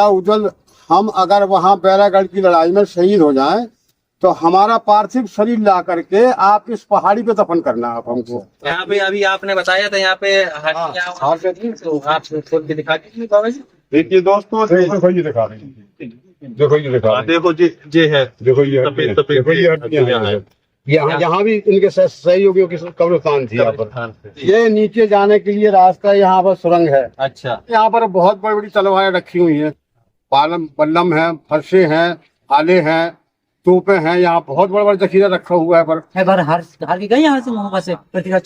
उजल हम अगर वहाँ बैरागढ़ की लड़ाई में शहीद हो जाएं तो हमारा पार्थिव शरीर ला करके आप इस पहाड़ी पे दफन करना आप हमको। यहाँ पे अभी आपने बताया था यहाँ पे हड्डियाँ तो आप खोल के दिखा दीजिए बाबा जी। देखिए दोस्तों, देखो ये दिखा रहे हैं, देखो ये दिखा रहे हैं। देखो जी ये है, देखो ये सफेद हड्डियां, सफेद देखो ये हड्डियां हैं। यहाँ यहाँ भी इनके सहयोगियों की कब्रिस्तान थी यहाँ पर। ये नीचे जाने के लिए रास्ता, यहाँ पर सुरंग है। अच्छा, यहाँ पर बहुत बड़ी बड़ी तलवारें रखी हुई हैं, बल्लम है, फरसे हैं, आले हैं, तोपें हैं। यहाँ बहुत बड़ा बड़ा जखीरा रखा हुआ है पर हार के गए यहाँ से मोहब्बत से पृथ्वीराज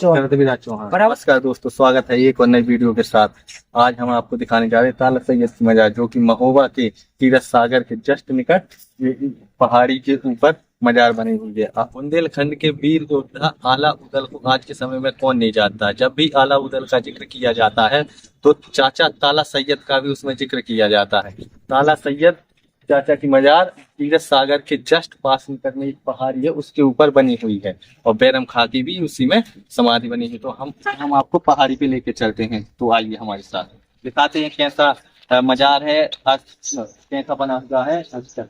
चौहान। नमस्कार दोस्तों, स्वागत है एक और नई वीडियो के साथ। आज हम आपको दिखाने जा रहे हैं ताला सैयद की मजार, जो कि महोबा के तीरथ सागर के जस्ट निकट पहाड़ी के ऊपर मजार बनी हुई है। बुंदेलखंड के वीर योद्धा आला उदल को आज के समय में कौन नहीं जानता। जब भी आला उदल का जिक्र किया जाता है तो चाचा ताला सैयद का भी उसमें जिक्र किया जाता है। ताला सैयद चाचा की मजार तीरथ सागर के जस्ट पास निकट में एक पहाड़ी है, उसके ऊपर बनी हुई है और बैरम खां की भी उसी में समाधि बनी है। तो हम आपको पहाड़ी पे लेके चलते हैं, तो आइए हमारे साथ दिखाते हैं कैसा मजार है, कैसा बना हुआ है। अच्छा,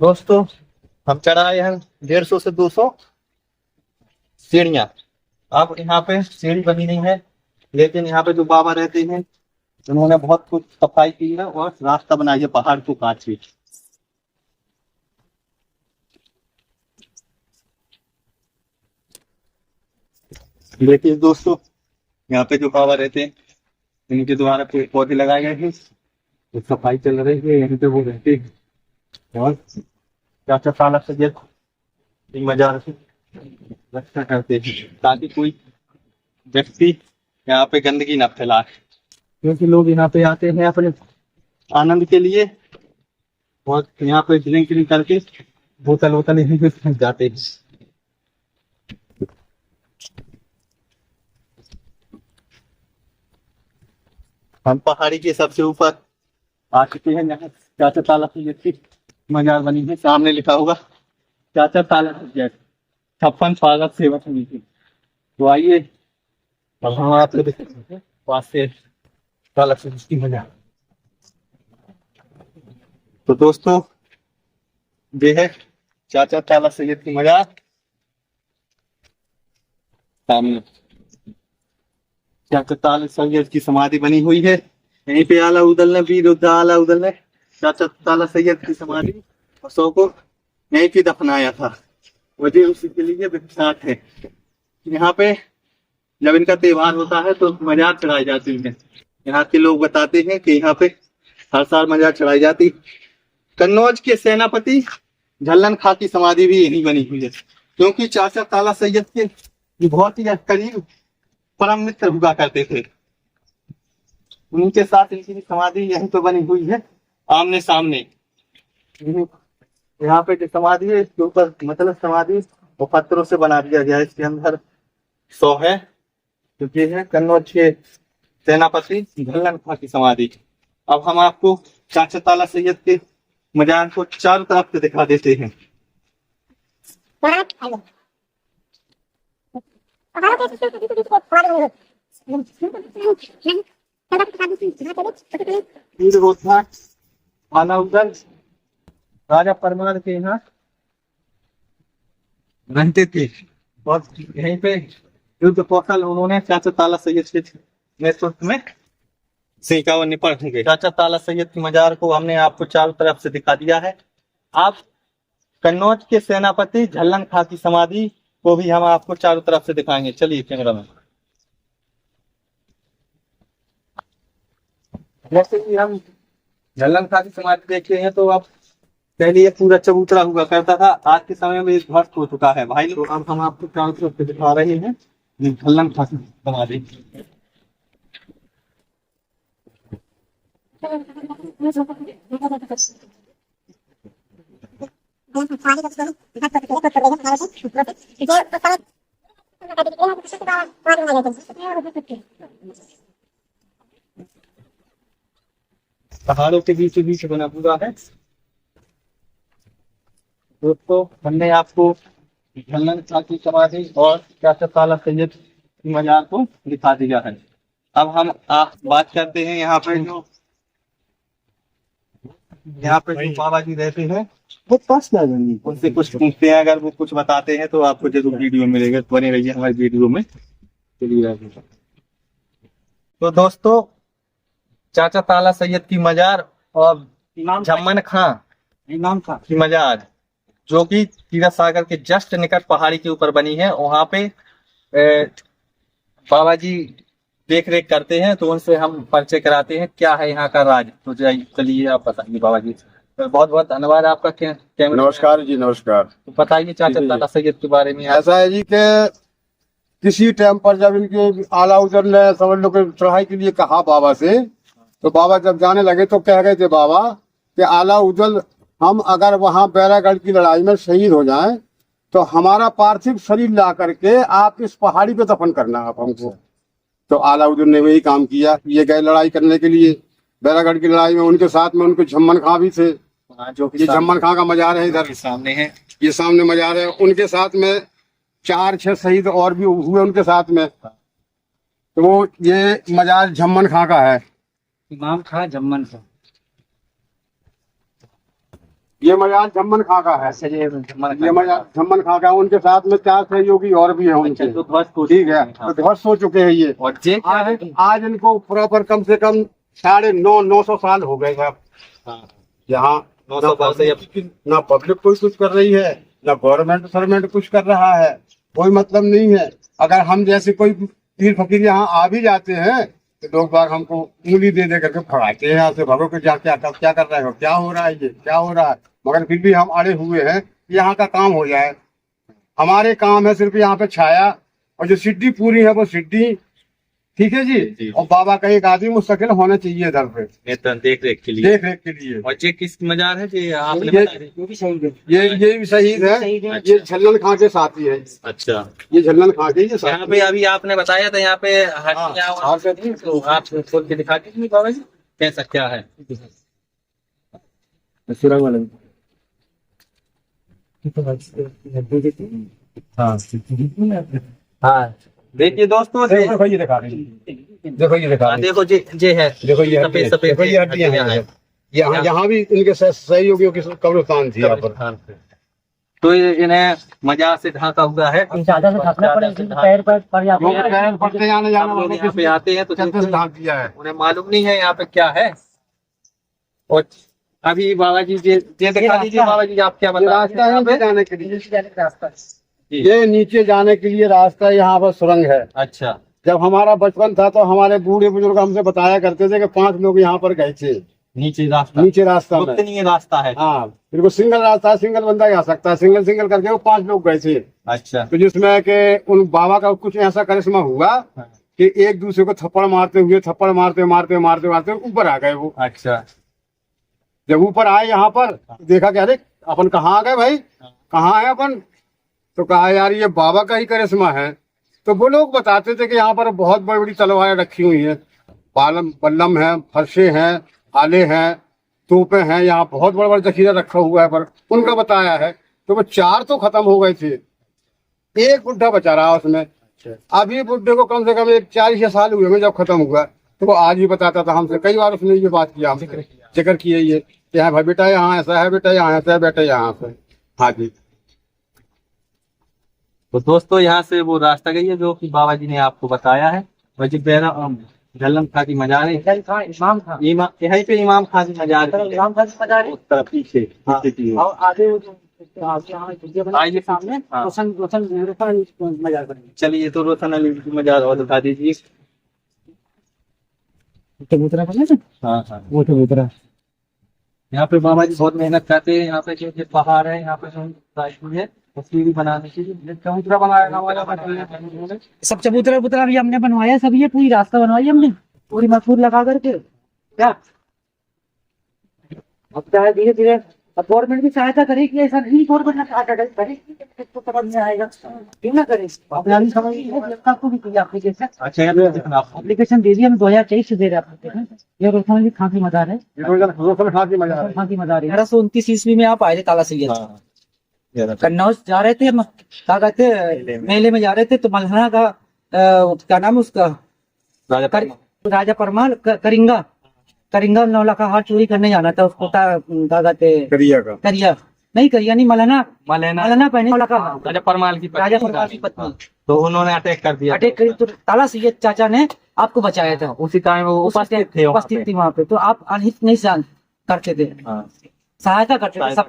दोस्तों हम चढ़ाए हैं 150 से 200 सीढ़ियाँ। अब यहाँ पे सीढ़ी बनी नहीं है, लेकिन यहाँ पे जो बाबा रहते हैं उन्होंने बहुत कुछ सफाई की है और रास्ता बनाई है पहाड़ को काट के। देखिए दोस्तों, यहाँ पे जो बाबा रहते हैं इनके द्वारा पेड़ पौधे लगाए गए हैं, तो सफाई चल रही है। यहीं पे वो रहते हैं और चाचा ताला सैयद मजार से रक्षा करते हैं ताकि कोई व्यक्ति यहाँ पे गंदगी ना फैलाए, क्योंकि लोग यहाँ पे आते हैं अपने आनंद के लिए और यहाँ पे ड्रिंक करके बोतल वोतल यहीं पे फेंक जाते हैं। हम पहाड़ी के सबसे ऊपर आ चुके हैं, यहाँ चाचा ताला सैयद की मजार बनी है। सामने लिखा होगा चाचा ताला सैयद 56 स्वागत सेवा समिति। तो आइए अब हम आपको दिखाते हैं पास से ताला सैयद की मजार। तो दोस्तों ये है चाचा ताला सैयद की मजार। सामने चाचा ताला सैयद की समाधि बनी हुई है। यहीं पे आला उदल ने वीर योद्धा आला उदल ने चाचा ताला सैयद की समाधि और सौ को यहीं पे दफनाया था। वजह उसी के लिए विख्यात है। यहाँ पे जब इनका त्योहार होता है तो मजार चढ़ाई जाती है। यहाँ के लोग बताते हैं कि यहाँ पे हर साल मजार चढ़ाई जाती। कन्नौज के सेनापति झल्लन खां की समाधि भी यहीं बनी हुई है, क्योंकि चाचा ताला सैयद के बहुत ही करीब परम मित्र हुआ करते थे। उनके साथ इनकी समाधि यहीं पे बनी हुई है, आमने सामने। यहाँ पे जो समाधि है इसके ऊपर मतलब समाधि वो पत्थरों से बना दिया गया है। इसके अंदर 100 है, क्योंकि है कन्नौज के सेनापति झल्लन खां की समाधि। अब हम आपको चाचा ताला सैयद के मजार को चारों तरफ से दिखा देते हैं। वीर योद्धा आला उदल राजा परमार के यहाँ रहते थे और यहीं पे युद्ध कौशल उन्होंने चाचा ताला सैयद के नेतृत्व में सीखा और निपट गए। चाचा ताला सैयद की मजार को हमने आपको चारों तरफ से दिखा दिया है। आप कन्नौज के सेनापति झल्लन खां की समाधि को भी हम आपको चारों तरफ से दिखाएंगे। चलिए कैमरा में। जैसे कि हम झल्लन खां की समाधि देखते हैं तो आप पहले ये पूरा चबूतरा हुआ करता था, आज के समय में ये ध्वस्त हो चुका है भाई लोग। अब हम आपको चारों तरफ से दिखा रहे हैं, ये झल्लन खासी बना दी। पहाड़ों के बीच बीच बना हुआ है। दोस्तों हमने आपको झल्लन खासी समाधि और चाचा ताला सैयद की मजार को दिखा दिया है। अब हम बात करते हैं यहाँ पे जो बाबा जी रहते हैं वो पास ना बनी, उनसे कुछ पूछते हैं, अगर वो कुछ बताते हैं तो आपको जरूर वीडियो मिलेगा, तो बने रहिए हमारी वीडियो में। चलिए तो दोस्तों चाचा ताला सैयद की मजार और झम्मन खां की मजार जो कि तीरथ सागर के जस्ट निकट पहाड़ी के ऊपर बनी है, वहां पे बाबा जी देख रेख करते हैं, तो उनसे हम परिचय कराते हैं क्या है यहाँ का राज। तो चलिए आप बताइए बाबा जी। तो बहुत बहुत धन्यवाद आपका। नमस्कार जी, नमस्कार। तो बताइए चाचा ताला सैयद के बारे में। ऐसा है जी कि किसी टाइम पर जब इनके आलाउद्दीन ने समझ लो कि चढ़ाई के लिए कहा बाबा से, तो बाबा जब जाने लगे तो कह गए थे बाबा कि आलाउद्दीन हम अगर वहां बैरागढ़ की लड़ाई में शहीद हो जाएं तो हमारा पार्थिव शरीर ला करके आप इस पहाड़ी पे दफन करना आप हमको। तो आलाउद्दीन ने वही काम किया। ये गए लड़ाई करने के लिए बैरागढ़ की लड़ाई में, उनके साथ में उनके झम्मन खां भी थे, जो ये झम्मन खां का मजार है इधर सामने है, ये सामने मजार है। उनके साथ में 4-6 शहीद और भी हुए उनके साथ में। तो वो ये मजार झम्मन खां का है, इमाम खां जम्मन खां। ये मजार झम्मन खां का है। ये मजार झम्मन खां का है। उनके साथ में 4 सहयोगी और भी है उनके। ठीक है, तो ध्वस्त हो चुके हैं ये। और ये क्या है? आज इनको प्रॉपर कम से कम 950 साल हो गए हैं यहाँ। 900 साल से ना पब्लिक कोई कुछ कर रही है, ना गवर्नमेंट कुछ कर रहा है, कोई मतलब नहीं है। अगर हम जैसे कोई पीर फकीर यहाँ आ भी जाते हैं तो लोग बाग हमको उंगली दे दे करके भगाते हैं यहाँ से, भगो के जा क्या कर रहे हो, क्या हो रहा है, ये क्या हो रहा है। मगर फिर भी हम अड़े हुए हैं यहाँ का काम हो जाए। हमारे काम है सिर्फ यहाँ पे छाया और जो सिद्धि पूरी है वो सिद्धि। ठीक है जी। और बाबा का एक आदमी मुस्तकिल होना चाहिए इधर पे देख रेख के लिए। और ये किस मजार है जी आपने बताया? ये भी शहीद है। ये झल्लन खां के साथी है। अच्छा, ये झल्लन खां के यहाँ पे अभी आपने बताया था यहाँ पे हड्डियां, तो आप खोल के दिखा दीजिए बाबा जी कैसा क्या है। हाँ देखिए दोस्तों, देखो ये दिखा रही है, देखो ये दिखा रही है, देखो जी है, देखो ये सफेद सफेद ये हड्डियां हैं। यहाँ भी इनके सहयोगियों की कब्रिस्तान थी यहाँ पर। तो ये इन्हें मजार से ढाका हुआ है, चादर से ढकना पड़ेगा, पैर पर पड़ते आने जाना लोग यहाँ पे आते हैं तो ढाक दिया है। उन्हें मालूम नहीं है यहाँ पे क्या है। और अभी बाबा जी ये दिखा दीजिए बाबा जी, आप क्या बता रास्ता है नीचे जाने के लिए, रास्ता ये नीचे जाने के लिए रास्ता यहाँ पर सुरंग है। अच्छा, जब हमारा बचपन था तो हमारे बूढ़े बुजुर्ग हमसे बताया करते थे कि 5 लोग यहाँ पर गए थे। नीचे रास्ता में नहीं रास्ता है। हाँ बिल्कुल सिंगल रास्ता है, सिंगल बंदा जा सकता है, सिंगल करके वो 5 लोग गए थे। अच्छा, तो जिसमें के उन बाबा का कुछ ऐसा करिश्मा हुआ कि एक दूसरे को थप्पड़ मारते ऊपर आ गए वो। अच्छा, जब ऊपर आए यहाँ पर देखा कि अरे अपन कहाँ आ गए भाई, कहाँ है अपन। तो कहा यार ये बाबा का ही करिश्मा है। तो वो लोग बताते थे कि यहाँ पर बहुत बड़ी बड़ी तलवारें रखी हुई हैं, बल्लम है, फरसे हैं, आले हैं, तोपें हैं, यहाँ बहुत बड़ा बड़ा जखीरा रखा हुआ है। पर उनका बताया है तो वो 4 तो खत्म हो गए थे, एक बुढ़ा बचा रहा उसमें। अभी बुढ़े को कम से कम 40 साल हुए में जब खत्म हुआ, तो वो आज भी बताता था हमसे, कई बार उसने ये बात किया, हमसे जिक्र किया ये कि हाँ भाई बेटा यहाँ ऐसा है, बेटा यहाँ ऐसा है, बेटा यहाँ से। हाँ जी। तो दोस्तों यहाँ से वो रास्ता गई है जो कि बाबा जी ने आपको बताया है। वही झल्लन खां की मजार है, इमाम खां, यहीं पे इमाम खां की मजार है, इमाम खां की मजार है। उस तरफ पीछे और आगे आइए सामने रोशन मजार बनी। चलिए तो रोशन अली की मजार और दिखा दीजिए। चबूतरा बना था। हाँ, वो चबूतरा यहाँ पे मामा जी बहुत मेहनत करते हैं। यहाँ पे जो ये पहाड़ है, यहाँ पे जो साइड है तस्वीर बनाने के लिए चबूतरा बनाया। सब चबूतरा उबूतरा भी हमने बनवाया, सब ये पूरी रास्ता बनवाई हमने पूरी मजबूत लगा करके। क्या अब क्या है, धीरे धीरे अब गवर्नमेंट भी सहायता करेगी, ऐसा नहीं गवर्नमेंट सहायता करेगी तो समझ में आएगा, क्यों ना करे। अपनी समझ आपको भी कोई एप्लीकेशन अच्छा एप्लीकेशन दे दी हम 2023 से दे रहे एप्लीकेशन। ये रोशन जी खांसी मजार है, खांसी मजा आ रहा है। खांसी मजार है। 1829 ईस्वी में आप आए थे ताला सैयद, कन्नौज जा रहे थे हम, क्या कहते मेले में जा रहे थे, तो मल्हाना का क्या नाम है उसका, राजा परमाल करिंगा 9 लाख का हार चोरी करने जाना था उसको, क्या कहते करिया नहीं मलाना पहने 9 लाख का राजा परमाल की पत्नी, तो उन्होंने अटैक कर दिया। अटैक करी तो ताला सैयद चाचा ने आपको बचाया था, उसी टाइम वो उपस्थित थे वहाँ पे। तो आप अनहित नहीं करते थे, सहायता करते थे, सब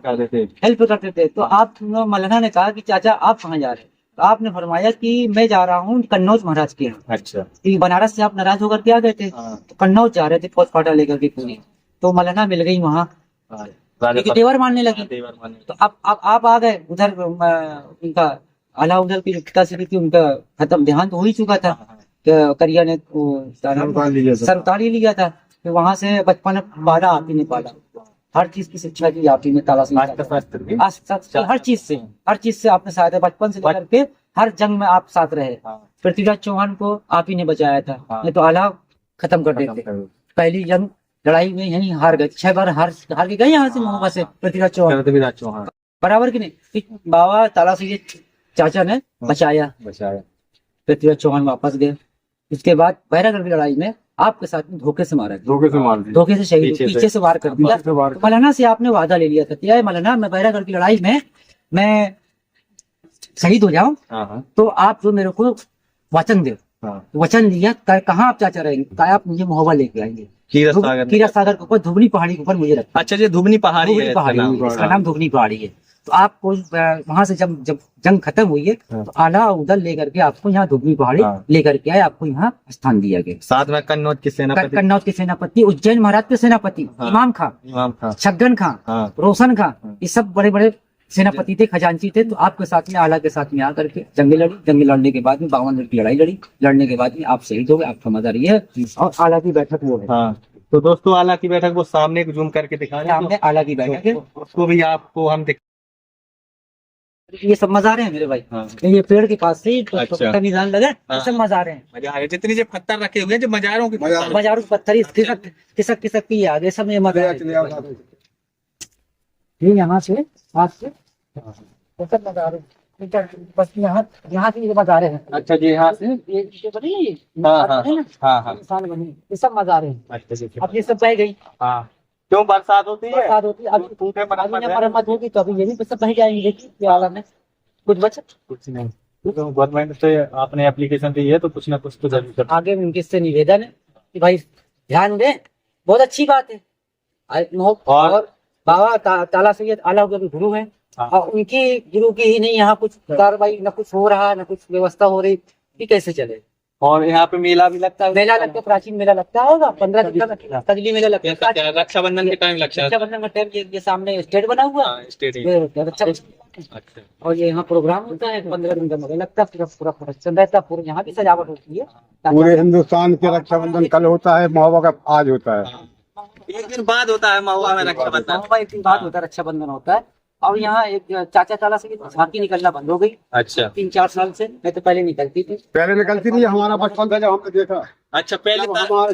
हेल्प करते थे। तो आप मौलाना ने कहा कि चाचा आप कहाँ जा रहे हैं, तो आपने फरमाया कि मैं जा रहा हूँ कन्नौज महाराज के यहाँ। अच्छा, कि बनारस से आप नाराज होकर के आ गए थे, तो कन्नौज जा रहे थे फौज फाटा लेकर के पूरी। तो मौलाना मिल गई वहाँ, देवर मानने लगी। तो आप आ गए उधर, उनका अलाउद्दीन की पिता से थी, उनका खत्म देहांत हो ही चुका था, करिया ने सरताली लिया था। फिर वहां से बचपन पाला आप ही ने पाला, हर चीज की शिक्षा की आप ही ने ताला से, हर चीज से आपने सहायता, बचपन से लेकर के हर जंग में आप साथ रहे। पृथ्वीराज चौहान को आप ही ने बचाया था, नहीं तो आला खत्म कर देते। पहली जंग लड़ाई में यही हार गए, 6 बार हार के गए यहाँ से मोहब्बत से पृथ्वीराज चौहान, बराबर की नहीं। बाबा ताला से चाचा ने बचाया। पृथ्वीराज चौहान वापस गए। उसके बाद बैरागढ़ की लड़ाई में आपके साथ में धोखे से मारा, धोखे से शहीद, पीछे से वार कर दिया। तो मौलाना से आपने वादा ले लिया था, क्या है मौलाना, मैं बैरागढ़ की लड़ाई में मैं शहीद हो जाऊं तो आप जो मेरे को वचन दे। वचन दिया, कहाँ आप चाचा रहेंगे, कहा आप मुझे मोहब्बत लेके आएंगे कीरत सागर के ऊपर, धुबनी पहाड़ी के ऊपर मुझे रखा। अच्छा, ये धुबनी पहाड़ी है, इसका नाम धुबनी पहाड़ी है। तो आपको वहां से जब जंग खत्म हुई है तो आला उदल लेकर के आपको यहाँ धुबनी पहाड़ी लेकर के आए, आपको यहाँ स्थान दिया गया। साथ में कन्नौज के सेनापति, उज्जैन महाराज के सेनापति इमाम खां, छगन खां, रोशन खां, ये सब बड़े बड़े सेनापति थे, खजांची थे। तो आपके साथ में आला के साथ में आकर के जंग लड़ने के बाद में 52 की लड़ाई लड़ने के बाद में आप शहीद हो गए। आपका मजा ये है। और आला की बैठक वो है। तो दोस्तों, आला की बैठक वो सामने जूम करके दिखा सामने आला की बैठक है, उसको भी आपको हम ये सब मज़ारे हैं मेरे भाई। ये पेड़ के पास से अच्छा। निशान लगा, सब मज़ारे हैं। जितनी जो पत्थर रखे हुए हैं, जो मजारों के पत्थर खिसक के ये आगे सब ये मज़ार, ये यहाँ से हाथ से सब मज़ार, बस यहाँ से ये मज़ारे हैं। अच्छा जी, यहाँ से ये बनी निशान बनी, ये सब मज़ारे हैं। अच्छा, अब ये सब बह गई, क्यों बरसात होती है, अभी मरम्मत होगी तो अभी ये भी सब बह जाएंगे। देखिए आला में कुछ नहीं, तो गवर्नमेंट से आपने एप्लीकेशन दी है तो कुछ ना कुछ तो जरूर आगे उनके से निवेदन है कि भाई ध्यान दें, बहुत अच्छी बात है। और बाबा ताला सैयद आला के गुरु हैं, और उनकी गुरु की ही नहीं यहाँ कुछ कार्रवाई, न कुछ हो रहा, न कुछ व्यवस्था हो रही, ये कैसे चले। और यहाँ पे मेला भी लगता है, प्राचीन मेला लगता होगा 15 दिन का कजली मेला लगता है, रक्षाबंधन के टाइम लगता है। रक्षाबंधन का टाइम ये सामने स्टेज बना हुआ है, और ये यहाँ प्रोग्राम होता है 15 दिन का मेला लगता है, पूरा प्रोडक्शन रहता है, पूरे यहाँ भी सजावट होती है। पूरे हिंदुस्तान के रक्षाबंधन कल होता है, महोबा का आज होता है, एक दिन बाद होता है महुआ में रक्षाबंधन, एक दिन बाद होता है रक्षाबंधन होता है। और यहाँ एक चाचा ताला से झांकी निकलना बंद हो गई। अच्छा, 3-4 साल से, नहीं तो पहले निकलती थी। पहले निकलती थी, हमारा बचपन था जब हमने देखा। अच्छा, पहले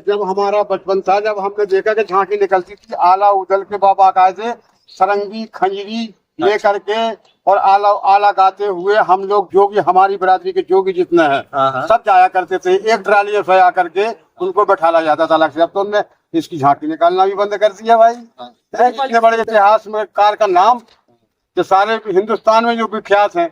जब हमारा बचपन था, जब हमने देखा कि झांकी निकलती थी, आला उदल के बाबा कायदे सरंगी खंजरी ले करके और आला गाते हुए हम लोग जोगी, हमारी बरादरी के जोगी जितने हैं सब जाया करते थे, एक ट्राली से आकर के उनको बैठाला जाता था अलग से। अब तो उनने इसकी झांकी निकालना भी बंद कर दिया भाई। इतने बड़े इतिहास में कार का नाम जो सारे हिंदुस्तान में जो विख्यात हैं,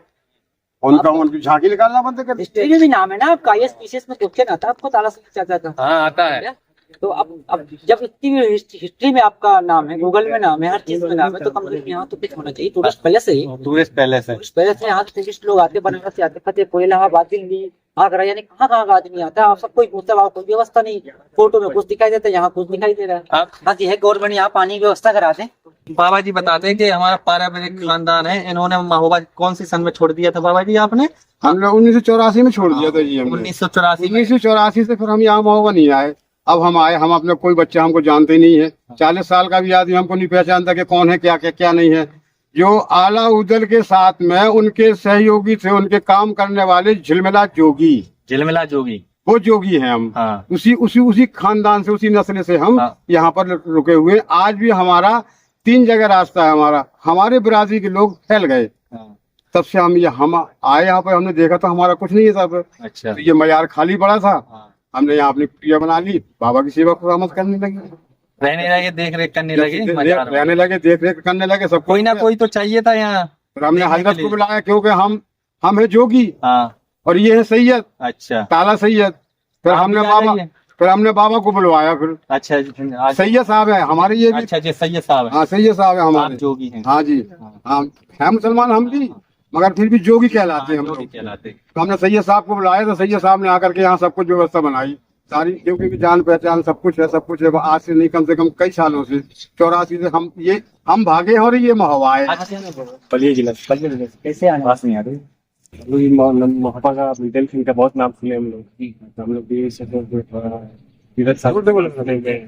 उनकी झांकी निकालना बंद कर दिया। भी नाम है ना आपका, IS PCS में क्वेश्चन आता है आपको ताला से चाचा का? हाँ, आता है। तो अब जब इतनी हिस्ट्री में आपका नाम है, गूगल में नाम है, हर चीज में नाम है, तो कम से कम यहाँ तो कुछ होना चाहिए। टूरिस्ट पैलेस है ये। टूरिस्ट पैलेस है। टूरिस्ट पैलेस में यहाँ टूरिस्ट लोग आते, बनारस से आते, फतेहपुर, इलाहाबाद, दिल्ली, आगरा, यानी कहाँ कहाँ का आदमी आता है। आप सब कोई पूछता है, वहाँ कोई व्यवस्था नहीं। फोटो में कुछ दिखाई देता है, यहाँ कुछ दिखाई दे रहा है। बाकी है गवर्नमेंट यहाँ पानी की व्यवस्था करा दे। बाबा जी बताते हैं कि हमारा पारंपरिक खानदान है, इन्होंने महोबा कौन सी सन में छोड़ दिया था बाबा जी आपने? हमने 1984 में छोड़ दिया था जी। हमने 1984 से फिर हम यहाँ महोबा नहीं आए। अब हम आए, हम अपने कोई बच्चा हमको जानते ही नहीं है। 40 साल का भी आदमी हमको नहीं पहचानता कि कौन है, क्या नहीं है। जो आला उदल के साथ में उनके सहयोगी थे, उनके काम करने वाले झिलमिला जोगी, वो जोगी हैं हम। हाँ। उसी खानदान से, उसी नस्ल से हम यहाँ पर रुके हुए। आज भी हमारा 3 जगह रास्ता है हमारा। हमारे बिरादरी के लोग फैल गए। तब से हम आए यहाँ पर, हमने देखा तो हमारा कुछ नहीं है तब। अच्छा। तो ये मजार खाली पड़ा था। हमने यहाँ अपनी कुटिया बना ली, बाबा की सेवा खुदामत करने लगे, रहने लगे, देख रेख करने लगे, रहने लगे, देख रेख करने लगे। सब कोई ना कोई तो चाहिए था यहाँ। फिर हमने हजरत को बुलाया, क्योंकि हम है जोगी। हाँ। और ये है सैयद। अच्छा। ताला सैयद। फिर हमने बाबा को बुलवाया फिर। अच्छा। सैयद साहब है हमारे ये भी। अच्छा जी, सैयद साहब है। हाँ, सैयद साहब है हमारे। आप जोगी हैं? हाँ जी, हाँ है मुसलमान हम भी, मगर फिर भी जोगी कहलाते हैं हम लोग। तो हमने सैयद साहब को बुलाया, तो सैयद साहब ने आकर के यहाँ सब कुछ व्यवस्था बनाई सारी, क्योंकि जान पहचान सब कुछ है। आज से नहीं, कम से कम कई सालों से, 84 से हम भागे हैं और ये महोबा है। बलिया जिला कैसे आने पास नहीं आ रही। मोहब्बा का मिडिल फिंग का बहुत नाम सुने हम लोग भी तीरथ सागर सुने हुए हैं।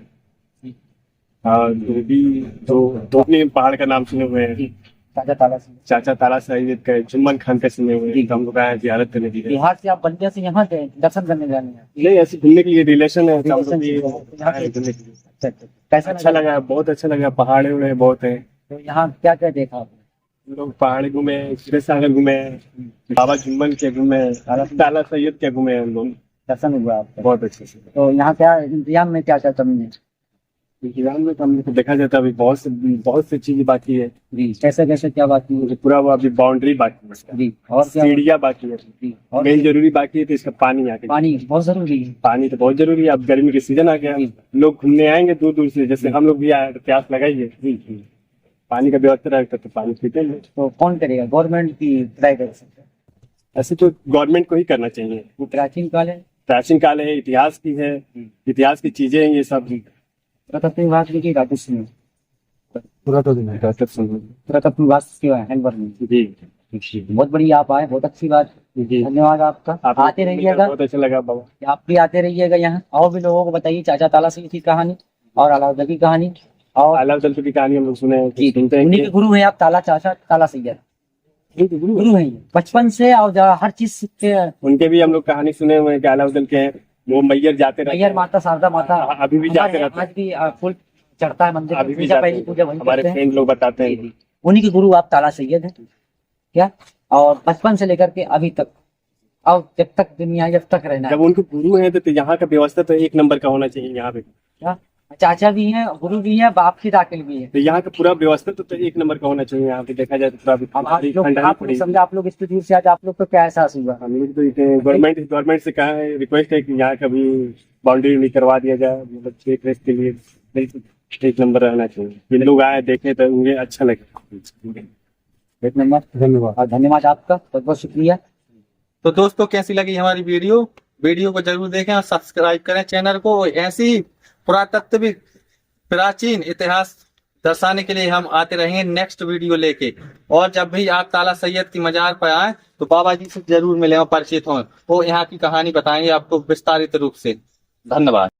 दो अपने पहाड़ का नाम सुने हुए हैं। चाचा ताला सैयद का, जुम्मन खान का सुने हुए हैं। तो हम लोग आए जियारत करने के लिए। बिहार से आप बलिया से यहाँ गए दर्शन करने जाने हैं? नहीं, ऐसे घूमने के लिए रिलेशन है। कैसा अच्छा लगा, बहुत अच्छा लगा। पहाड़े उड़े बहुत है। तो यहाँ क्या क्या देखा आपने? हम लोग पहाड़ घूमे, तीरथ सागर घूमे, बाबा जुम्मन के घूमे, ताला सैयद के घूमे। हम लोग दर्शन हुआ आपका बहुत अच्छे से। तो यहाँ क्या इंतजाम में क्या क्या कमी है? इंतजाम में तो हम लोग को देखा जाता है अभी बहुत सी चीजें बाकी है जी। कैसे क्या बाकी है? पूरा वो अभी बाउंड्री बाकी है जी। और क्या सीढ़ियाँ बाकी है जी? और मेन जरूरी बाकी है तो इसका पानी आके। पानी बहुत जरूरी है। पानी तो बहुत जरूरी है। अब गर्मी के सीजन आ गया, लोग घूमने आएंगे दूर दूर से, जैसे हम लोग भी आए तो प्यास लगाइए। जी। पानी का व्यवस्था रहेगा तो पानी पीते हैं। तो कौन करेगा? गवर्नमेंट की ट्राई कर सकते हैं? ऐसे तो गवर्नमेंट को ही करना चाहिए। वो प्राचीन काल है, इतिहास की है, इतिहास की चीजें हैं ये सब। पुरातत्व विभाग की राजस्व में पुरातत्व विभाग के हैंडवर में जी। बहुत बड़ी आप आए, बहुत अच्छी बात। धन्यवाद आपका। आते रहिएगा, बहुत अच्छा लगा बाबा। आप भी आते रहिएगा यहाँ। और भी लोगों को बताइए चाचा ताला सैयद की कहानी और अलाउद्दीन की कहानी। और अलाउद्दीन की कहानी हम लोग सुने हैं, सुनते हैं। उन्हीं के गुरु हैं आप, चाचा ताला सैयद गुरु हैं बचपन से, और हर चीज सीखते हैं। उनके भी हम लोग कहानी सुने हुए हैं कि अलाउद्दीन के वो मैयर जाते रहते हैं। मैयर माता, शारदा माता अभी भी जाते रहते हैं। आज भी फुल चढ़ता है मंदिर, अभी भी पूजा, जाते पहली हैं। पूजा वहीं हमारे करते हैं। फ्रेंड लोग बताते हैं। जी। उन्हीं के गुरु आप ताला सैयद हैं क्या? और बचपन से लेकर के अभी तक, और जब तक दुनिया, जब तक रहना जब उनके गुरु हैं तो यहाँ का व्यवस्था तो 1 नंबर का होना चाहिए। यहाँ पे क्या चाचा भी हैं, गुरु भी हैं, बाप की दाखिल भी है। तो यहाँ का पूरा व्यवस्था तो 1 नंबर का होना चाहिए। यहाँ पे देखा जाए तो पूरा आप लोग समझा, आप लोग इतनी दूर से आज आप लोग को क्या एहसास हुआ? हम लोग तो गवर्नमेंट से कहा है, रिक्वेस्ट है कि यहाँ का भी बाउंड्री भी करवा दिया जाए। मतलब देख रेख के लिए 1 नंबर रहना चाहिए। ये लोग आए देखे तो उन्हें अच्छा लगे। 1 नंबर। धन्यवाद आपका, बहुत बहुत शुक्रिया। तो दोस्तों, कैसी लगी हमारी वीडियो को जरूर देखें और सब्सक्राइब करें चैनल को। ऐसी पुरातत्व प्राचीन इतिहास दर्शाने के लिए हम आते रहेंगे नेक्स्ट वीडियो लेके। और जब भी आप ताला सैयद की मजार पर आए तो बाबा जी से जरूर मिलें और परिचित हों। वो यहाँ की कहानी बताएंगे आपको विस्तारित रूप से। धन्यवाद।